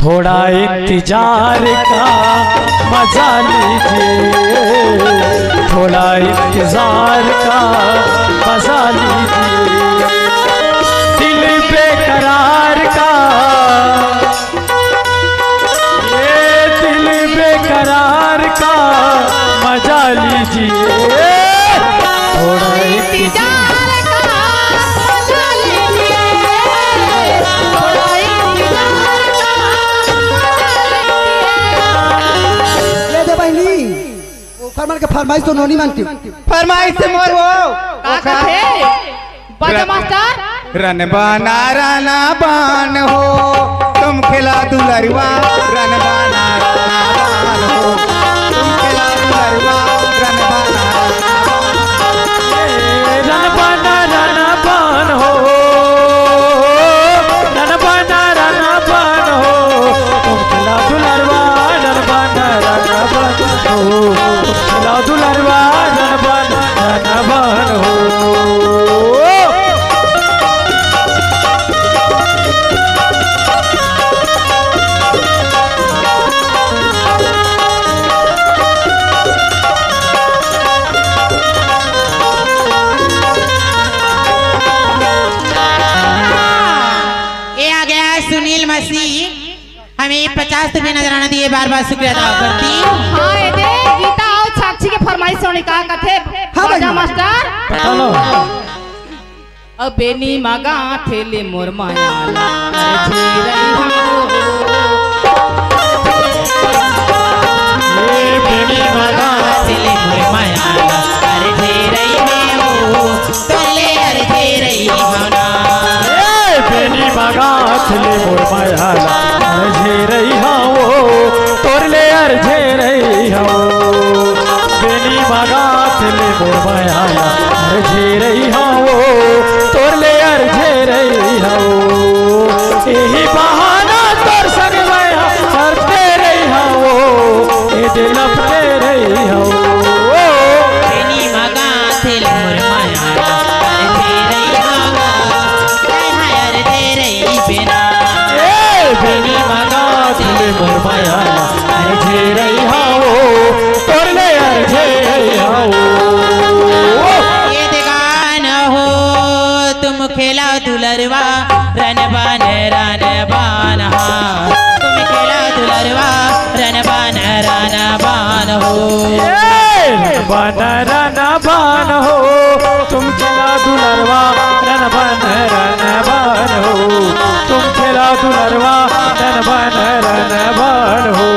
थोड़ा इंतजार का मजा लीजिए, थोड़ा इंतजार का मजा लीजिए, दिल बेकरार का, ये दिल बेकरार का मजा लीजिए, थोड़ा इंतजार फरमान के फरमाइश तो नहीं मानती। फरमाइश से मोर वो बाजा मास्टर रन बान हो तुम खिला दुलरवा रन बान हो तुम खिला दुलरवा रन बान हो तुम खिला दुलरवा रन बान हो। सुनील मसीह हमें 50 रुपये नजराना दिए, बार बार शुक्रिया अदा करती। हाँ ये दे गीता और साक्षी के फरमाइश होने का कथे बाजा मास्टर अब बेनी मगा थेले मोर माया बेनी मगा थेले मोर माया अरे रही हो तोले अरे रही होना बेनी मगा थेले मोर माया अर्झे रही हो तोरले अर्झे रही हो, बेनी मगा थेले मोर माया अर्झे रही हो तोरले अर्झे रही हो, यही बहाना तोर संग माया करते रही हो ये दिल अपने रही हो, बेनी मगा थेले मोर माया अर्झे रही हो अर्झे रही बिना बेनी मगा थेले मोर माया अर्झे रही हो तोरले अर्झे रही हो। ये देगान हो तुम खेला दुलरवा रन बान हाँ तुम खेला दुलरवा रन बान हो बान हो तुम खेला दुलरवा रन बान हो तुम खेला दुलरवा रन बान हो।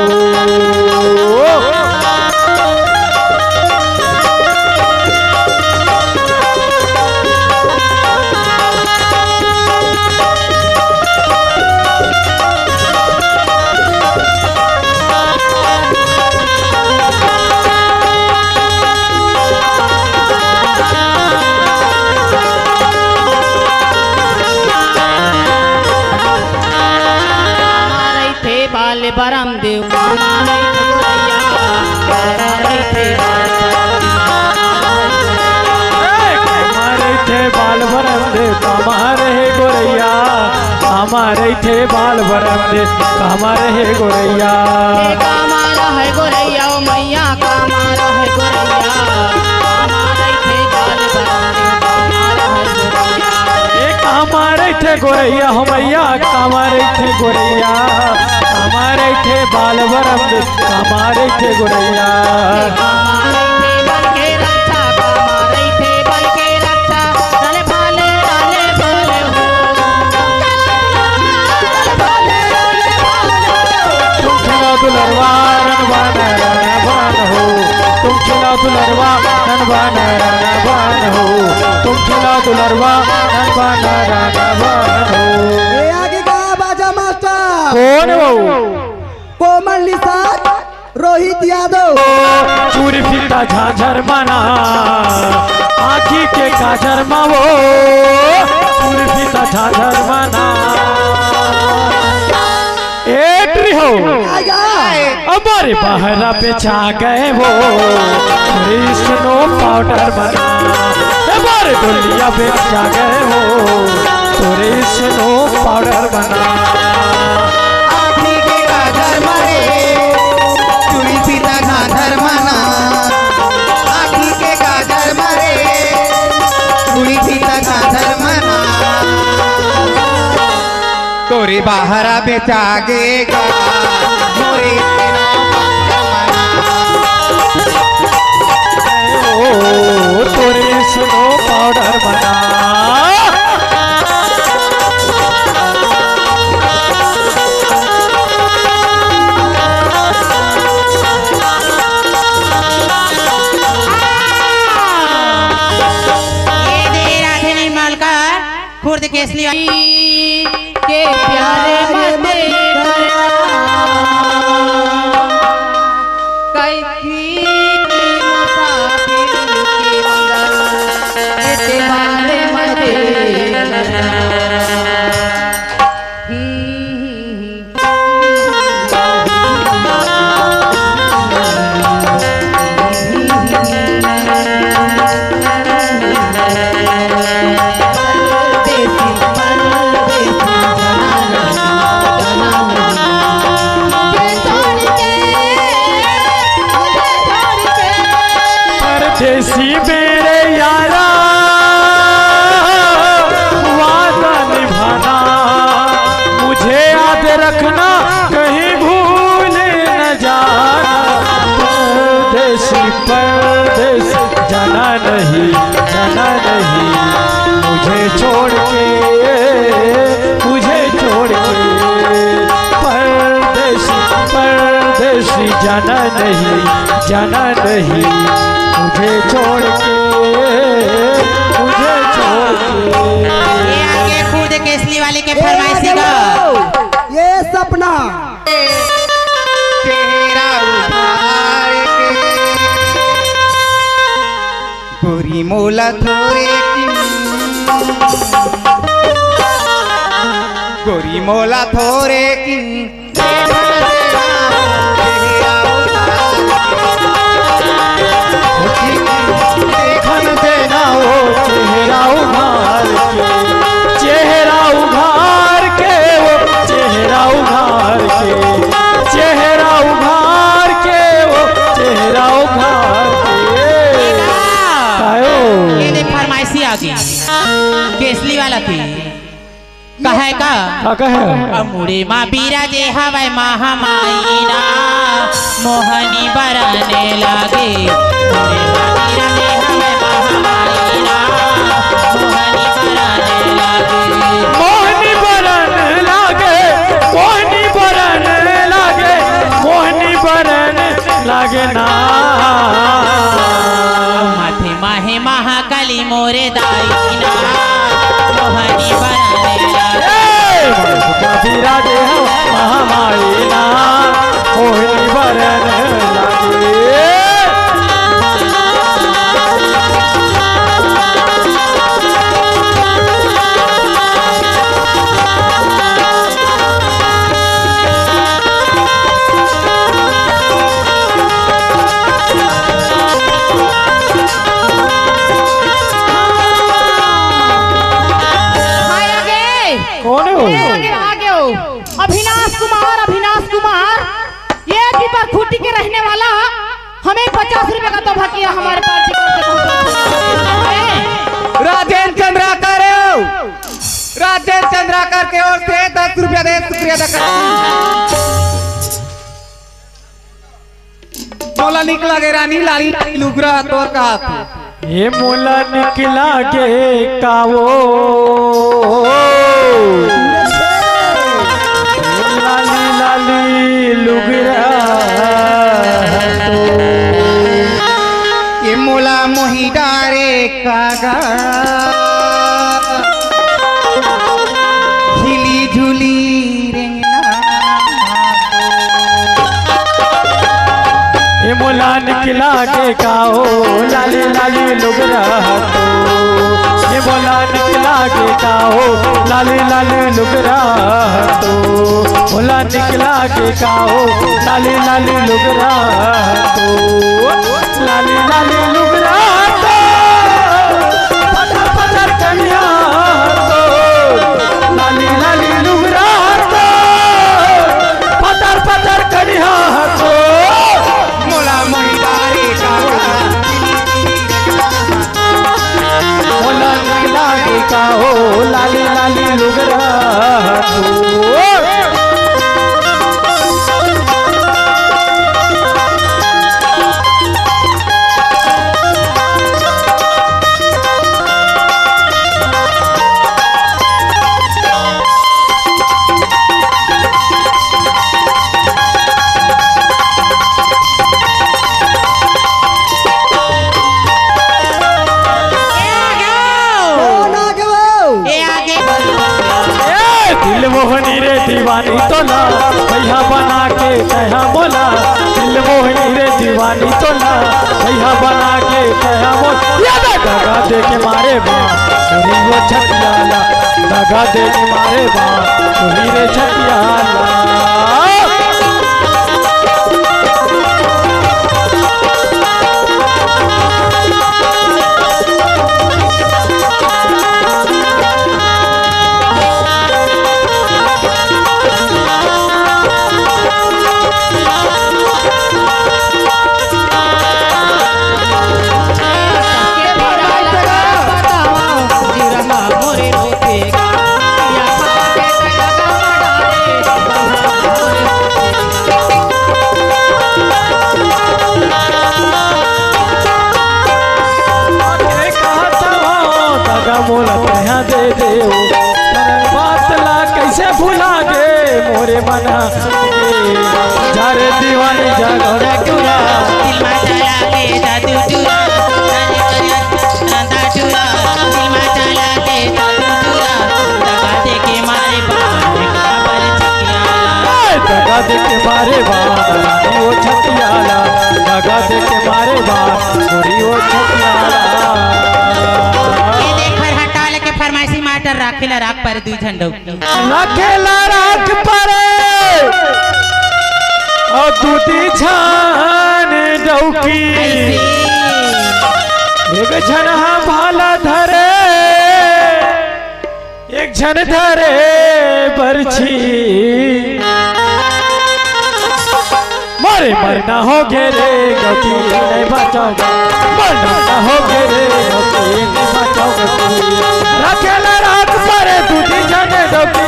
बरम देव बाल भरम दे हमारे गोरैया हमारे थे बाल भरम दे हमारे है गोरैया हमारा है गोरैया ओ मैया हमारा है गोरैया हमारे थे बाल हमारे थे गोरैया हो मैया हमारे थे गोरैया हमारे थे बाल भरम दे हमारे थे गोरैया दुलरवा रन बान हो तुम खिला दुलरवा रन बान हो तुम खिला दुलरवा रन बान हो। ए आगे का बाजा मास्टर कौन हो? कोमल निषाद रोहित यादव चूरी फिरता झांझर माना आँखी के काजर मावो चूरी फिरता झांझर माना हो हमारे बहरा पे छा गए वो स्नो पाउडर बना हमारे दुनिया पे छा गए वो स्नो पाउडर बना तोरे बाहरा बेचागेगा मोरे ओ तोरे स्नो पाउडर बना खुर्द केसली के प्यारे मते कैथी मुसाफिर के अंदर ते बारे मते परदेसी मेरे यारा वादा निभाना मुझे याद रखना कहीं भूल न जाना परदेसी परदेसी जाना नहीं मुझे छोड़ के परदेसी परदेसी जाना नहीं मुझे छोड़ के ये आगे खुर्द केसली वाले के फरमाइशी का ये सपना चेहरा उभार के गोरी मोला थोरे की गोरी मोला थोरे की देखन देना वो चेहरा उघार के वो चेहरा उघार के ये दे फरमाइशी आ गई केसली वाला की कहे का कहे अमुड़े माँ बीरा जे हवाई महामाईना मोहनी बरने लागे मुड़े माँ बीरा जे हवाई महामाईना मोहनी बरने लागे मोहनी बरन लागे ना माथे माहे महाकाली मोरे दाईना मोहनी बरने लागे राजे महामाईना मोहनी बरन लागे कौन हो अभिनाश कुमार ये भी पर खूटी के रहने वाला हमें 50 रुपए का तोहफा किया हमारे पार्टी राजेंद्र चंद्राकर के ओर से 10 रुपया दे शुक्रिया अदा करती मोला निकला गे रानी लाली लुगरा तोर का हाथ ये मोला निकला के कावो लाली लाली लुगरा ये मोला मोही डारे कागा झिली झुली रेंगना ये मोला निकला के काओ लाली लाली लुगरा ये मोला निकला के काओ लाली लाली लुगरा मोला निकला के काओ लाली लाली लुगरा लाली लाली लुगरा पत्थर पत्थर कन्या लाली लाली लुगरा पत्थर पत्थर कन्या मोला मोही डारे कागा मोला निकला के काओ लाली लाली लुगरा दिल मोहनी रे दीवानी तोला भैया बना के तहा मोला दिल मोहनी रे दीवानी तोला भैया बना के तहा मोला दगा दे के मारे बा तुही वो छतियाला दगा दे के मारे बा तुही रे छतियाला मोला तहा दे देओ बात ला कैसे भुला गे मोरे मना जारे दीवानी जागोरा टूरा दिल में चला के जादू टूरा नंदा टूरा दिल में चला के जादू टूरा दगा दे के मारे दगा दे के मारे बानी वो छतियाला दगा दे के मारे बानी वो छतियाला फरमाइशी माटर राखेला राख पर दू झंडो राखेला राख पर और दूती छान डौकी एक झन भाला धरे एक झन धरे बरछी मारे मरना हो गे रे गति नहीं बचाओगा मरना ना हो गे रे गति नहीं बचाओगा रखेला रात पर दूती जाने डोकी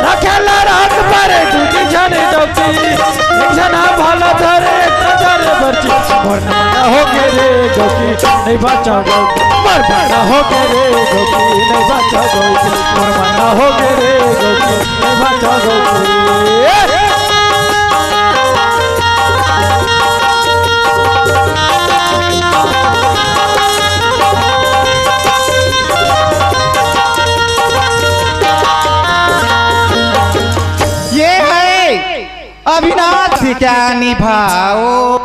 रखेला रात पर दूती जाने डोकी एक जना भाला धरे धरे बरची मरना ना हो गे रे गति नहीं बचाओगा मरना ना हो गे रे गति नहीं बचाओगा मरना ना हो गे रे गति नहीं बचाओगा अविनाश क्या निभाओ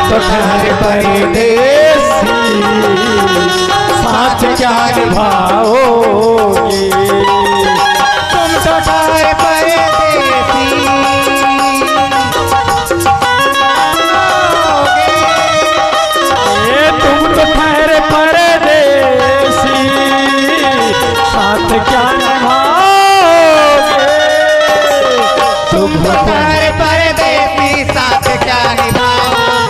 तो ठहरे परदेसी साथ क्या निभाओगे तुम तो ठहरे परदेसी तुम तो ठहरे परदेसी साथ क्या निभाओगे तुम तो ठहरे परदेसी साथ क्या निभाओगे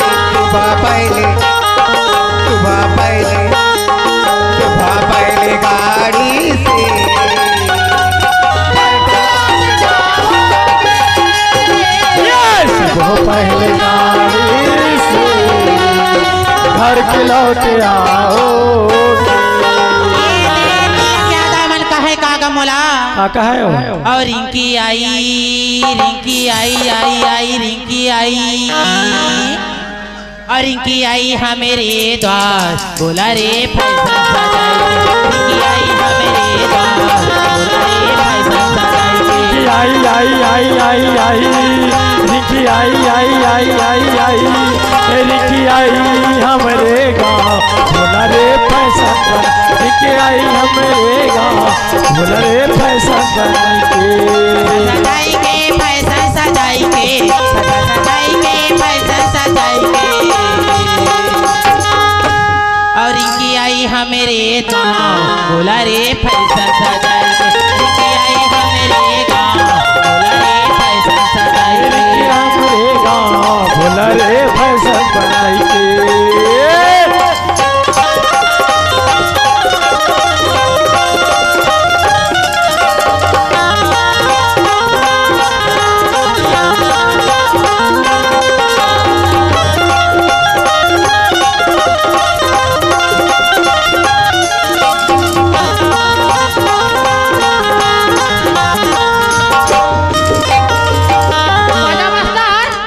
सुबह पहले गाड़ी से सुबह पहले गाड़ी से घर के लौट आओगे क्या दामन कहे कागा मोला काका है और रिंकी आई रिंकी आई और रिंकी आई हमेरे द्वार बोला रे फैशन सजाई रिंकी आई हमेरे द्वार बोला रे फैशन सजाई रिंकी आई हमरे गाँव बोला रे फैशन रिंकी आई हमरे गाँव बोला रे फैशन सजाई के फैशन सजाई के फैशन सजाई के और रिंकी आई हमेरे गाँव बोला रे फैशन सजाई के रिंकी आई हमेरे गाँव बोला रे फैशन सजाई के हमरे गाँव बोला रे फैशन बनाई के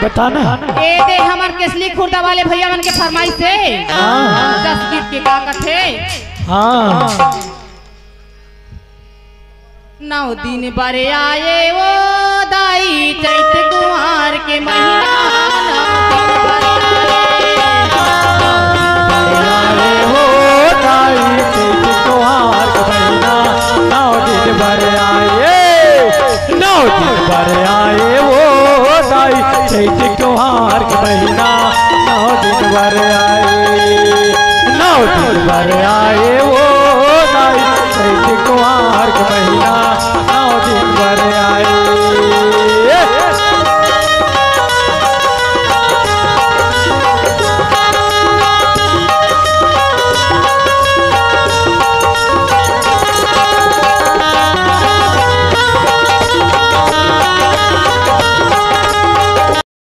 बताना ए दे हमर केसली खुर्दा वाले भैया मन के फरमाइश से 10 गीत के का कथे हाँ 9 दिन बरे आए वो दाई चैत कुमार के महीना 9 दिन भर आए वो दाई चैत